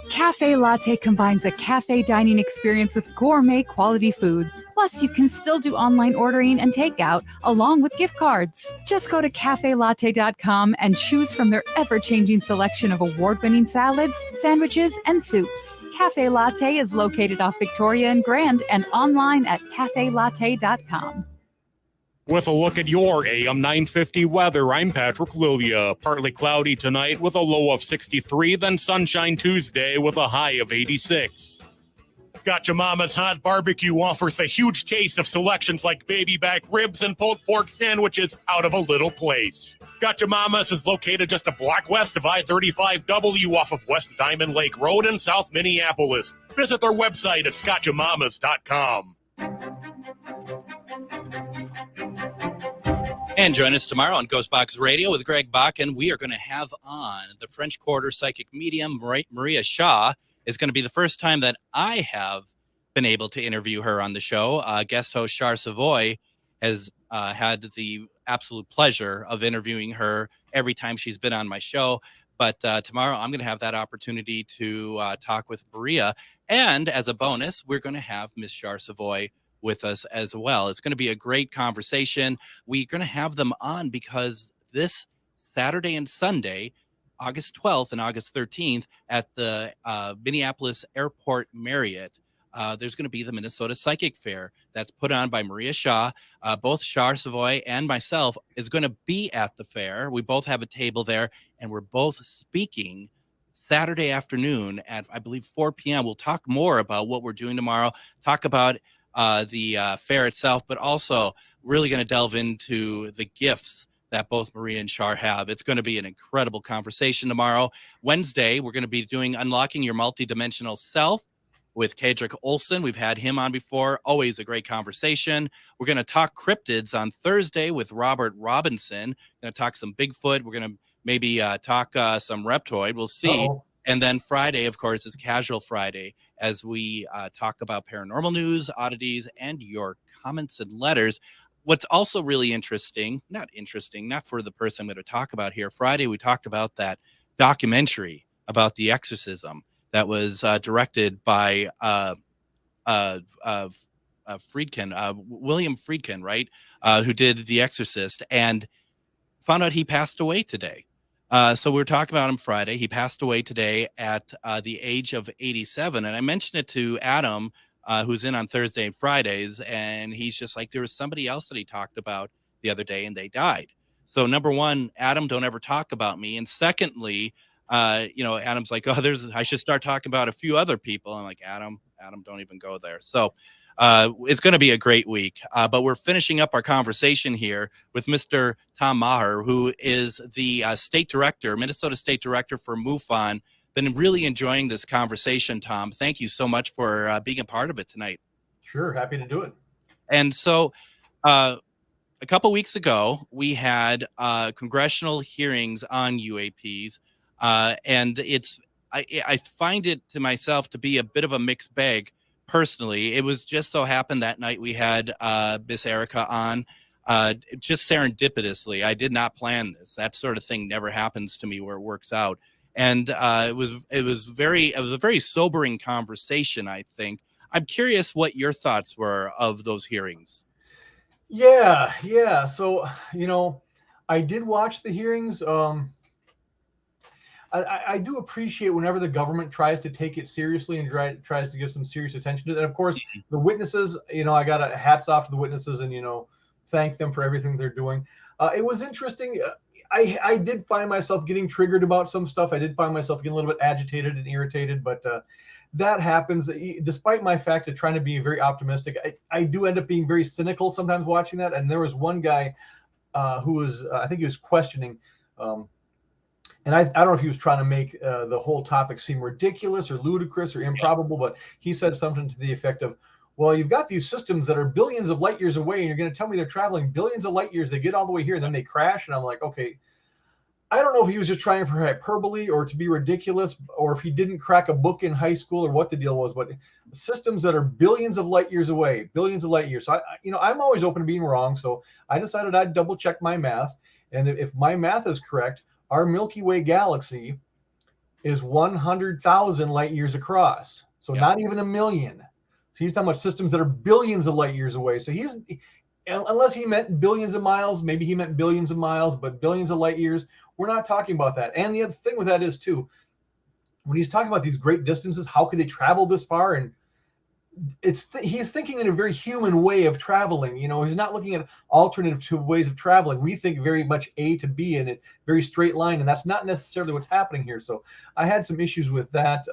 Cafe Latte combines a cafe dining experience with gourmet quality food. Plus, you can still do online ordering and takeout along with gift cards. Just go to cafelatte.com and choose from their ever-changing selection of award-winning salads, sandwiches, and soups. Cafe Latte is located off Victoria and Grand and online at cafelatte.com. With a look at your AM 950 weather, I'm Patrick Lilia. Partly cloudy tonight with a low of 63, then sunshine Tuesday with a high of 86. Gotcha Mama's Hot Barbecue offers the huge taste of selections like baby back ribs and pulled pork sandwiches out of a little place. Gotcha Mama's is located just a block west of I-35W off of West Diamond Lake Road in South Minneapolis. Visit their website at scotchamamas.com. And join us tomorrow on GhostBox Radio with Greg Bakun. We are going to have on the French Quarter psychic medium, Maria Shaw. It's going to be the first time that I have been able to interview her on the show. Guest host Char Savoy has had the absolute pleasure of interviewing her every time she's been on my show. But tomorrow I'm going to have that opportunity to talk with Maria. And as a bonus, we're going to have Miss Char Savoy with us as well. It's going to be a great conversation. We're going to have them on because this Saturday and Sunday, August 12th and August 13th at the Minneapolis Airport Marriott, there's going to be the Minnesota Psychic Fair that's put on by Maria Shaw. Both Char Savoy and myself is going to be at the fair. We both have a table there, and we're both speaking Saturday afternoon at, I believe, 4 p.m. We'll talk more about what we're doing tomorrow, talk about the fair itself, but also really going to delve into the gifts that both Maria and Char have. It's going to be an incredible conversation tomorrow. Wednesday, we're going to be doing Unlocking Your Multidimensional Self with Kedrick Olson. We've had him on before. Always a great conversation. We're going to talk cryptids on Thursday with Robert Robinson. Going to talk some Bigfoot. We're going to maybe talk some Reptoid. We'll see. Uh-oh. And then Friday, of course, is Casual Friday as we talk about paranormal news, oddities, and your comments and letters. What's also really not for the person I'm going to talk about here. Friday, we talked about that documentary about the exorcism that was directed by Friedkin, William Friedkin, right? Who did The Exorcist, and found out he passed away today. So we were talking about him Friday. He passed away today at the age of 87. And I mentioned it to Adam, who's in on Thursday and Fridays. And he's just like, there was somebody else that he talked about the other day and they died. So number one, Adam, don't ever talk about me. And secondly, Adam's like, I should start talking about a few other people. I'm like, Adam, don't even go there. So it's going to be a great week, but we're finishing up our conversation here with Mr. Tom Maher, who is the Minnesota State Director for MUFON. Been really enjoying this conversation, Tom. Thank you so much for being a part of it tonight. Sure, happy to do it. And so a couple weeks ago, we had congressional hearings on UAPs, and I find it to myself to be a bit of a mixed bag. Personally, it was just so happened that night we had Miss Erica on, just serendipitously. I did not plan this. That sort of thing never happens to me where it works out. And it was a very sobering conversation, I think. I'm curious what your thoughts were of those hearings. Yeah. So, I did watch the hearings. I do appreciate whenever the government tries to take it seriously and tries to give some serious attention to it. And of course, the witnesses, I got hats off to the witnesses and, thank them for everything they're doing. It was interesting. I did find myself getting triggered about some stuff. I did find myself getting a little bit agitated and irritated, but that happens. Despite my fact of trying to be very optimistic, I do end up being very cynical sometimes watching that. And there was one guy who was, I think he was questioning, and I don't know if he was trying to make the whole topic seem ridiculous or ludicrous or improbable, but he said something to the effect of, well, you've got these systems that are billions of light years away, and you're going to tell me they're traveling billions of light years. They get all the way here, and then they crash. And I'm like, okay, I don't know if he was just trying for hyperbole or to be ridiculous, or if he didn't crack a book in high school or what the deal was, but systems that are billions of light years away, billions of light years. So, I'm always open to being wrong. So I decided I'd double check my math. And if my math is correct, our Milky Way galaxy is 100,000 light years across. So not even a million. So he's talking about systems that are billions of light years away. So unless he meant billions of miles, maybe he meant billions of miles, but billions of light years, we're not talking about that. And the other thing with that is too, when he's talking about these great distances, how could they travel this far? And he's thinking in a very human way of traveling. You know, he's not looking at alternative ways of traveling. We think very much A to B in a very straight line, and that's not necessarily what's happening here. So I had some issues with that.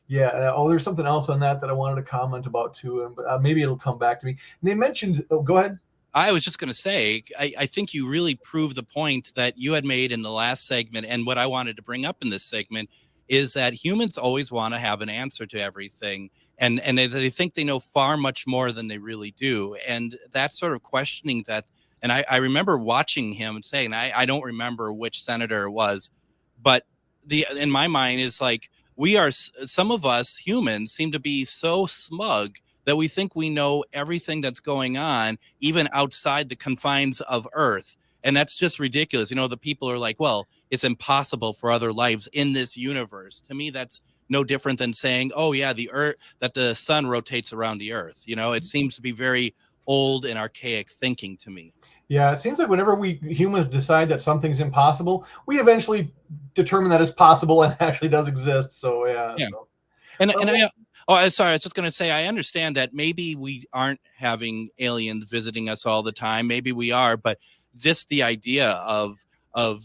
There's something else on that I wanted to comment about too, but maybe it'll come back to me. And they mentioned, go ahead. I was just going to say, I think you really proved the point that you had made in the last segment, and what I wanted to bring up in this segment is that humans always want to have an answer to everything. And they think they know far much more than they really do. And that sort of questioning that, and I remember watching him saying, I don't remember which senator it was, but in my mind is like, some of us humans seem to be so smug that we think we know everything that's going on, even outside the confines of Earth. And that's just ridiculous. You know, the people are like, well, it's impossible for other lives in this universe. To me, that's no different than saying, oh yeah, that the sun rotates around the Earth. You know, it seems to be very old and archaic thinking to me. Yeah, it seems like whenever we humans decide that something's impossible, we eventually determine that it's possible and actually does exist. So yeah. So. Sorry, I was just going to say, I understand that maybe we aren't having aliens visiting us all the time. Maybe we are, but just the idea of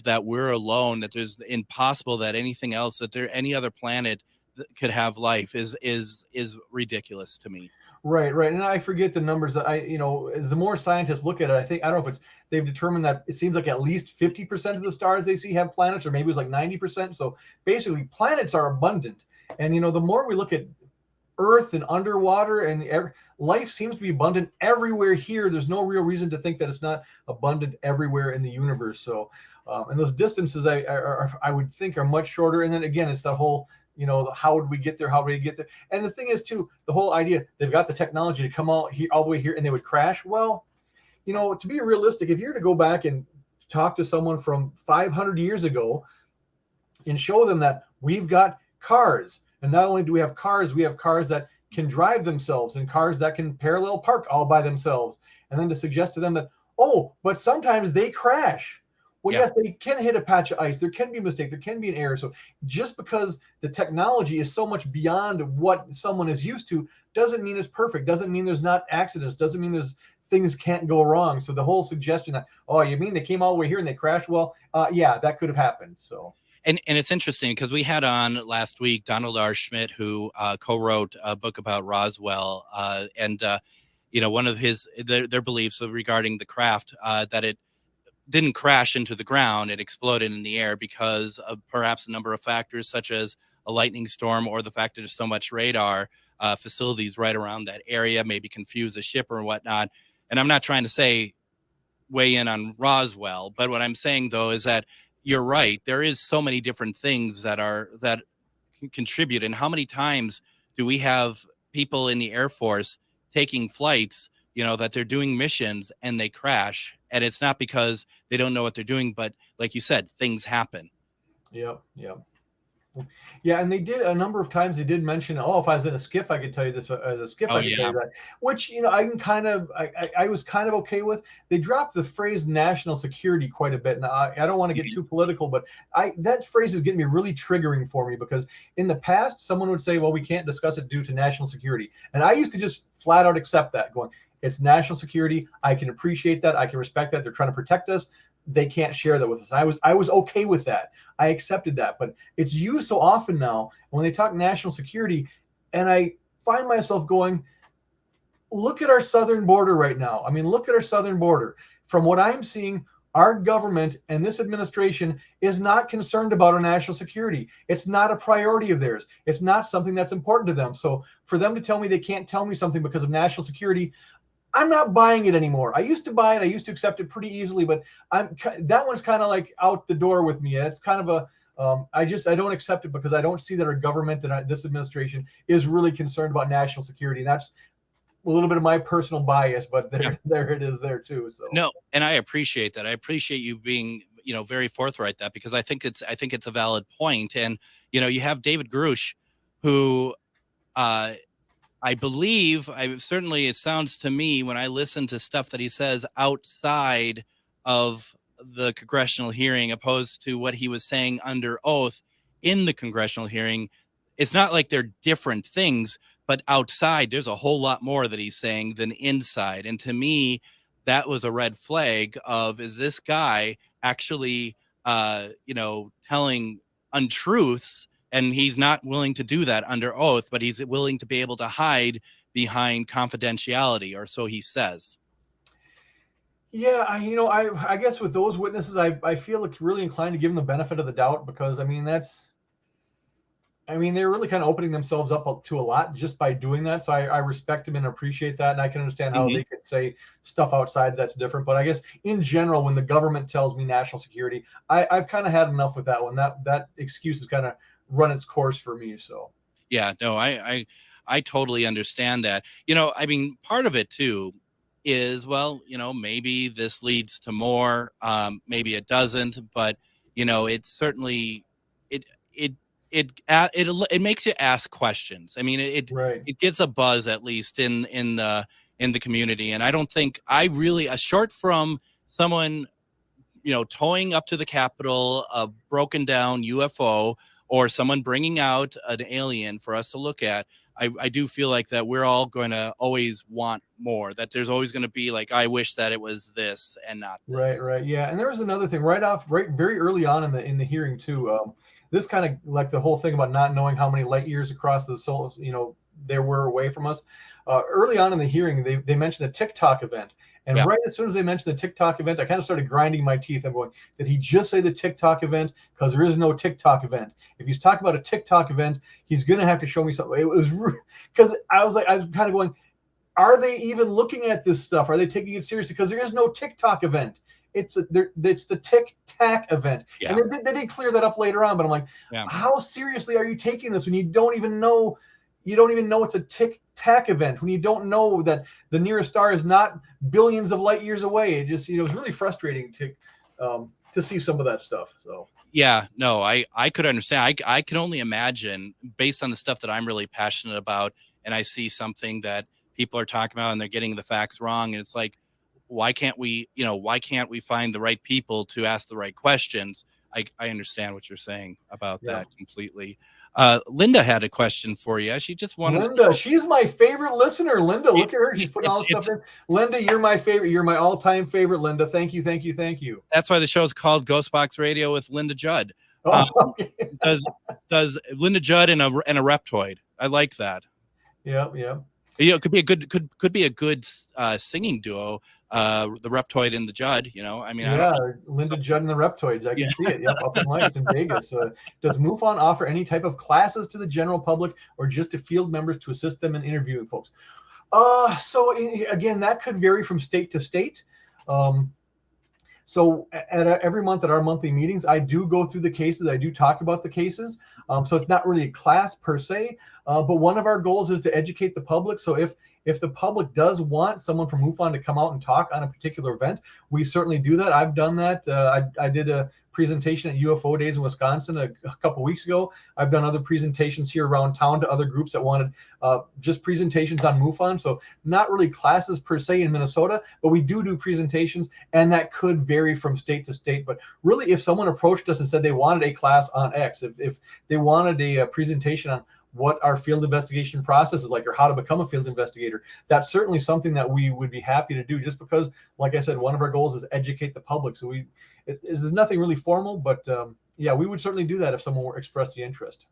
that we're alone, that there's impossible that anything else, that any other planet could have life is ridiculous to me. Right. And I forget the numbers that the more scientists look at it, I don't know if they've determined that it seems like at least 50% of the stars they see have planets, or maybe it's like 90%. So basically planets are abundant. And, the more we look at Earth and underwater, and life seems to be abundant everywhere here. There's no real reason to think that it's not abundant everywhere in the universe. So, and those distances I would think are much shorter. And then again, it's that whole, how would we get there? How would we get there? And the thing is too, the whole idea, they've got the technology to come out here all the way here and they would crash. Well, to be realistic, if you're to go back and talk to someone from 500 years ago and show them that we've got cars, and not only do we have cars that can drive themselves and cars that can parallel park all by themselves. And then to suggest to them that, but sometimes they crash. Well, yes, they can hit a patch of ice. There can be a mistake. There can be an error. So just because the technology is so much beyond what someone is used to doesn't mean it's perfect. Doesn't mean there's not accidents. Doesn't mean there's things can't go wrong. So the whole suggestion that, you mean they came all the way here and they crashed? Well, yeah, that could have happened. So. And it's interesting because we had on last week Donald R. Schmidt, who co-wrote a book about Roswell, and one of their beliefs regarding the craft, that it didn't crash into the ground, it exploded in the air because of perhaps a number of factors, such as a lightning storm or the fact that there's so much radar facilities right around that area, maybe confuse a ship or whatnot. And I'm not trying to weigh in on Roswell, but what I'm saying though is that you're right. There is so many different things that contribute. And how many times do we have people in the Air Force taking flights, that they're doing missions and they crash, and it's not because they don't know what they're doing, but like you said, things happen. Yep. Yeah, and they did a number of times. They did mention, if I was in a skiff, I could tell you this. As a skiff, I could tell you that. Which I was kind of okay with. They dropped the phrase national security quite a bit, and I don't want to get too political, but that phrase is getting me really triggering for me, because in the past, someone would say, "Well, we can't discuss it due to national security," and I used to just flat out accept that, going, "It's national security. I can appreciate that. I can respect that. They're trying to protect us. They can't share that with us." I was okay with that. I accepted that, but it's used so often now when they talk national security, and I find myself going, look at our southern border right now. I mean, look at our southern border. From what I'm seeing, our government and this administration is not concerned about our national security. It's not a priority of theirs. It's not something that's important to them. So for them to tell me they can't tell me something because of national security, I'm not buying it anymore. I used to buy it. I used to accept it pretty easily, but that one's kind of like out the door with me. It's kind of I don't accept it because I don't see that our government and this administration is really concerned about national security. And that's a little bit of my personal bias, but there it is there too. So no, and I appreciate that. I appreciate you being, very forthright that, because I think it's a valid point. And, you have David Grush, who I believe, it sounds to me when I listen to stuff that he says outside of the congressional hearing, opposed to what he was saying under oath in the congressional hearing. It's not like they're different things, but outside there's a whole lot more that he's saying than inside. And to me, that was a red flag of, is this guy actually, telling untruths? And he's not willing to do that under oath, but he's willing to be able to hide behind confidentiality, or so he says. Yeah, I guess with those witnesses, I feel really inclined to give them the benefit of the doubt, because they're really kind of opening themselves up to a lot just by doing that. So I respect them and appreciate that. And I can understand how they could say stuff outside that's different. But I guess in general, when the government tells me national security, I've kind of had enough with that one. That excuse has kind of run its course for me. So yeah, no, I totally understand that. Part of it too is, maybe this leads to more, maybe it doesn't, but it certainly, it makes you ask questions. It gets a buzz, at least in the community. And I don't think short from someone, towing up to the Capitol a broken down UFO, or someone bringing out an alien for us to look at, I do feel like that we're all going to always want more, that there's always going to be like, I wish that it was this and not this. Right. Yeah. And there was another thing very early on in the hearing too. This kind of like the whole thing about not knowing how many light years across the soul, there were away from us. Early on in the hearing, they mentioned the TikTok event. And right as soon as they mentioned the TikTok event, I kind of started grinding my teeth. I'm going, did he just say the TikTok event? Because there is no TikTok event. If he's talking about a TikTok event, he's going to have to show me something. It was because I was kind of going, are they even looking at this stuff? Are they taking it seriously? Because there is no TikTok event. It's the Tic Tac event. Yeah. And they did clear that up later on. But I'm like, how seriously are you taking this when you don't even know it's a Tic Tac event, when you don't know that the nearest star is not billions of light years away? It just, it was really frustrating to see some of that stuff. So yeah, no, I could understand. I can only imagine, based on the stuff that I'm really passionate about, and I see something that people are talking about and they're getting the facts wrong, and it's like, why can't we find the right people to ask the right questions? I understand what you're saying about that completely. Linda had a question for you. She just wanted Linda. She's my favorite listener. Linda, look at her. She's putting all this stuff in. Linda, you're my favorite. You're my all-time favorite, Linda. Thank you. That's why the show is called GhostBox Radio with Linda Judd. Does Linda Judd and a Reptoid. I like that. Yeah. It could be a good singing duo. The Reptoid and the Judd, Linda Judd and the Reptoids. I can see it. Yep, up in lights in Vegas. Does MUFON offer any type of classes to the general public, or just to field members to assist them in interviewing folks? Again, that could vary from state to state. So every month at our monthly meetings, I do go through the cases. I do talk about the cases. So it's not really a class per se, but one of our goals is to educate the public. So if the public does want someone from MUFON to come out and talk on a particular event, we certainly do that. I've done that. I did a presentation at UFO Days in Wisconsin a couple weeks ago. I've done other presentations here around town to other groups that wanted just presentations on MUFON. So not really classes per se in Minnesota, but we do presentations, and that could vary from state to state. But really, if someone approached us and said they wanted a class on X, if they wanted a presentation on what our field investigation process is like, or how to become a field investigator, that's certainly something that we would be happy to do, just because, like I said, one of our goals is educate the public. So there's nothing really formal, but we would certainly do that if someone were express the interest.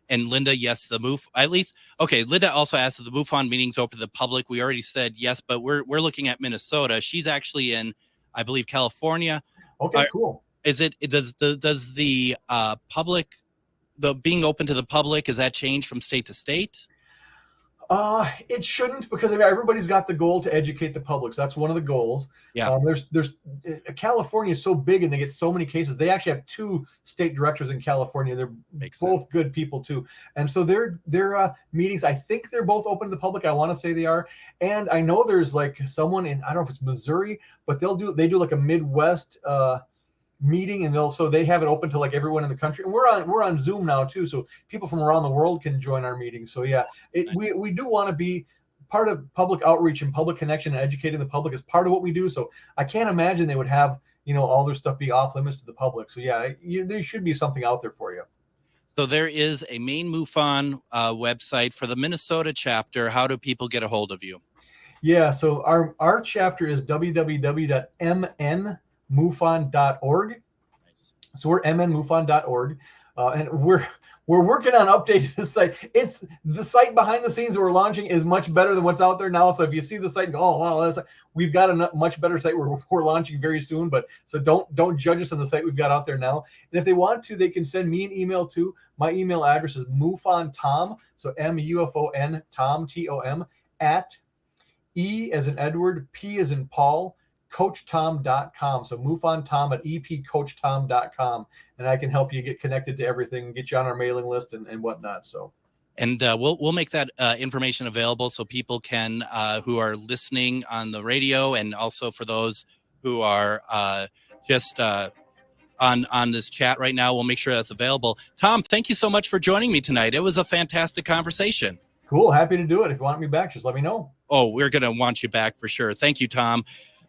And Linda, yes, Linda also asked if the MUFON meetings open to the public. We already said yes, but we're looking at Minnesota. She's actually in, I believe, California. Okay, cool. Does the public, the being open to the public, is that change from state to state? It shouldn't, because everybody's got the goal to educate the public. So that's one of the goals. Yeah. There's California is so big and they get so many cases. They actually have 2 state directors in California. They're both good people too. And so their meetings, I think they're both open to the public. I want to say they are. And I know there's like someone in, I don't know if it's Missouri, but they do like a Midwest meeting, and they have it open to like everyone in the country. And we're on Zoom now too, so people from around the world can join our meeting. So yeah, we do want to be part of public outreach and public connection, and educating the public is part of what we do. So I can't imagine they would have all their stuff be off limits to the public. So yeah, there should be something out there for you. So there is a main MUFON website for the Minnesota chapter. How do people get a hold of you? Yeah, so our chapter is www.mnmufon.org. Nice. So we're mnmufon.org, and we're working on updating the site. It's the site behind the scenes that we're launching is much better than what's out there now. So if you see the site and go, oh wow, we've got a much better site we're launching very soon. But so don't judge us on the site we've got out there now. And if they want to, they can send me an email too. My email address is MUFONTom, so MUFON Tom TOM at E as in Edward, P as in Paul, CoachTom.com. So MUFONTom at EPCoachTom.com. And I can help you get connected to everything, get you on our mailing list and whatnot. So. And we'll make that information available so people can who are listening on the radio, and also for those who are just on this chat right now, we'll make sure that's available. Tom, thank you so much for joining me tonight. It was a fantastic conversation. Cool. Happy to do it. If you want me back, just let me know. Oh, we're going to want you back for sure. Thank you, Tom.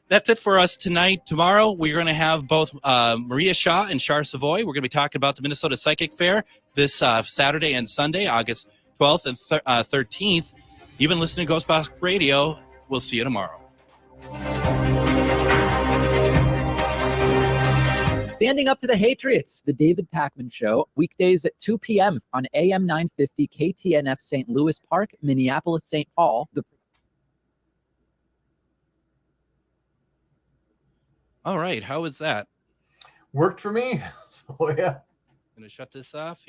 That's it for us tonight. Tomorrow, we're going to have both Maria Shaw and Char Savoy. We're going to be talking about the Minnesota Psychic Fair this Saturday and Sunday, August 12th and 13th. You've been listening to GhostBox Radio. We'll see you tomorrow. Standing Up to the Hatriots, the David Pakman Show, weekdays at 2 p.m. on AM 950 KTNF St. Louis Park, Minneapolis, St. Paul. All right. How was that? Worked for me. So, yeah. Going to shut this off here.